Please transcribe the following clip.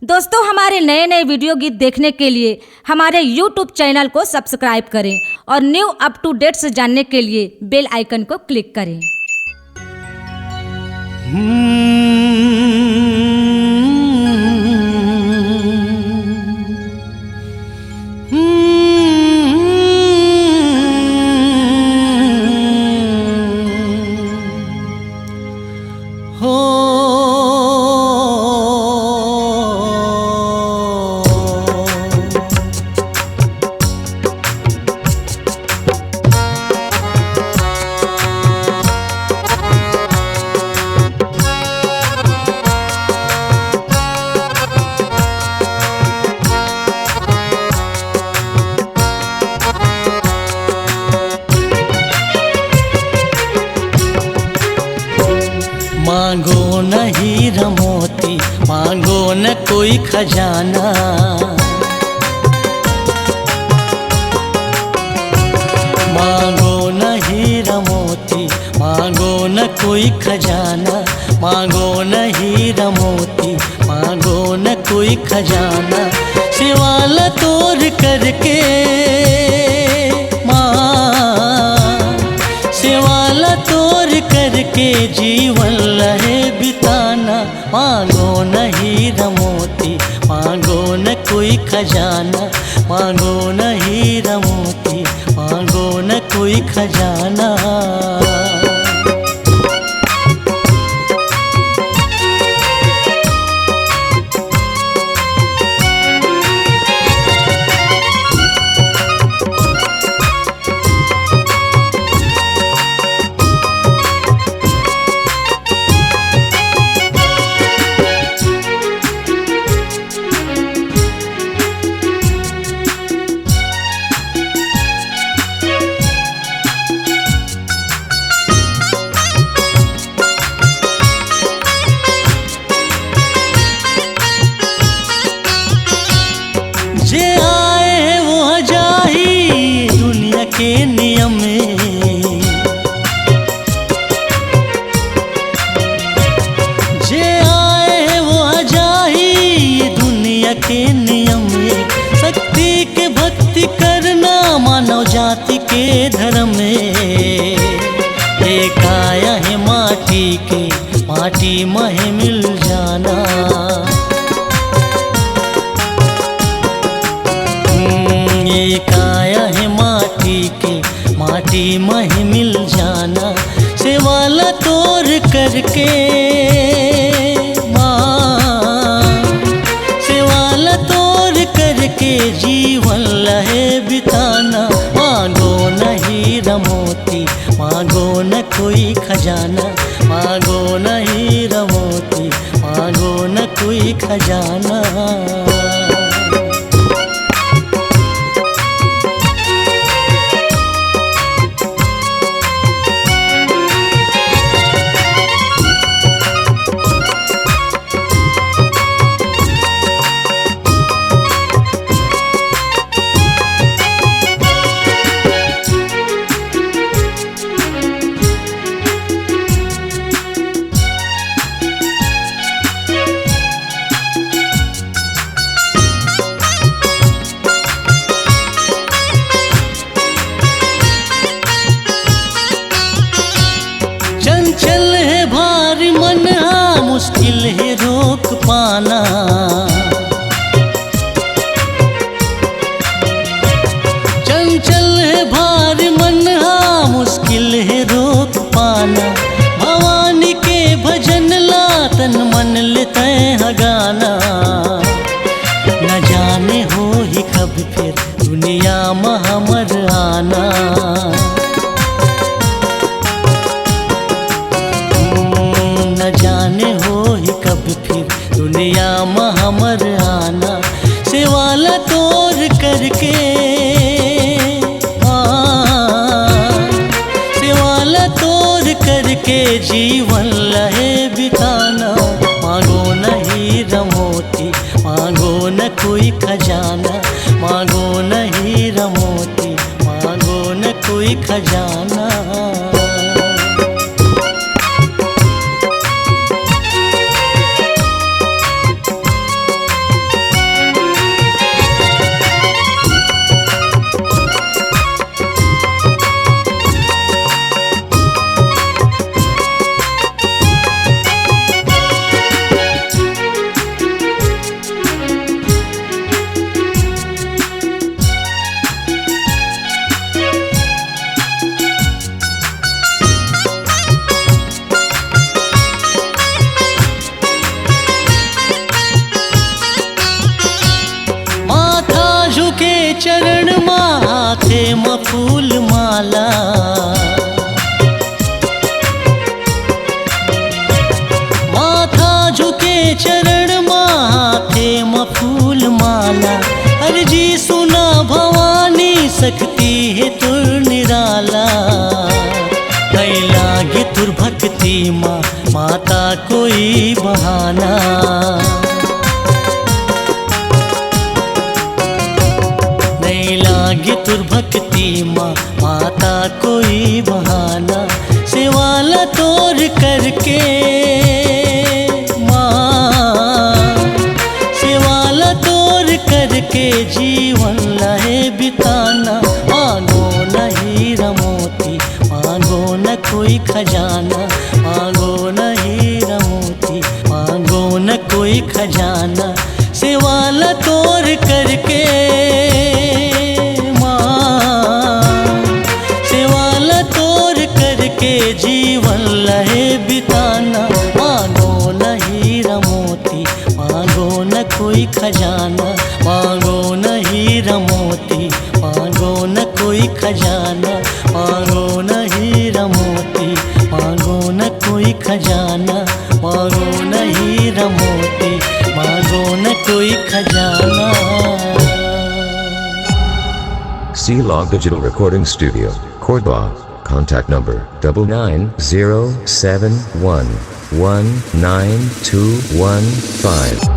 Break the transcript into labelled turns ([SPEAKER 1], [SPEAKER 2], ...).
[SPEAKER 1] दोस्तों, हमारे नए नए वीडियो गीत देखने के लिए हमारे YouTube चैनल को सब्सक्राइब करें और न्यू अप टू डेट्स जानने के लिए बेल आइकन को क्लिक करें।
[SPEAKER 2] मांगो न हीरा मोती, मांगो न कोई खजाना, मांगो न हीरा मोती, मांगो न कोई खजाना, मांगो न हीरा मोती, मांगो न कोई खजाना। सिवाला तोड़ करके सिवाला तोड़ करके जीवन लहे बिताना। मांगो न हीरा मोती, मांगो न कोई खजाना, मांगो न हीरा मोती, मांगो न कोई खजाना। जे आए वो जाही दुनिया के नियम में, जे आए वो जाही दुनिया के नियम में। शक्ति के भक्ति करना मानव जाति के धर्म में। एक आया है माटी के, माटी में मिल जाना। एक आया है माटी के, माटी में मिल जाना। सिवाला तोड़ करके सिवाला तोड़ करके जीवन लहे बिताना। मांगो न हीरा मोती, मांगो न कोई खजाना, मांगो न हीरा मोती, मांगो न कोई खजाना। चंचल है भारी मन, हाँ मुश्किल है रोक पाना। चंचल है भारी मन, हाँ मुश्किल है रोक पाना। भवानी के भजन ला तन मन लेते हैं गाना। न जाने हो ही कब फिर दुनिया में हमर आना। न जाने हो ही कब फिर दुनिया में हमर आना। सिवाला तोड़ करके सिवाला तोड़ करके जीवन लहे बिताना। मांगो न हीरा मोती, मांगो न कोई खजाना, मांगो न हीरा मोती, मांगो न कोई खजाना। माथे म फूल माला। माथा झुके चरण माथे म फूल माला। अर्जी सुना भवानी शक्ति है तुर निराला। कई लागे तुर भक्ति माँ माता कोई बहाना। नहीं लागे तुर भक्ति माँ माता कोई बहाना। सेवाला तोर करके माँ, सेवाला तोर करके जीवन लहे बिताना। मांगो न हीरा मोती, मांगो न कोई खजाना। मांगो न हीरा मोती, मांगो न कोई खजाना। सेवाला तोर करके माँ, सेवाला तोर करके जीवन लहे बिताना। मांगो न हीरा मोती, मांगो न कोई खजाना। मांगो न हीरा मोती, मांगो न कोई खजाना। मांगो न हीरा मोती, मांगो न कोई खजाना। मांगो न हीरा मोती, मांगो न कोई खजाना।
[SPEAKER 3] C-Log Digital Recording Studio, Cordoba. Contact number 9907119215.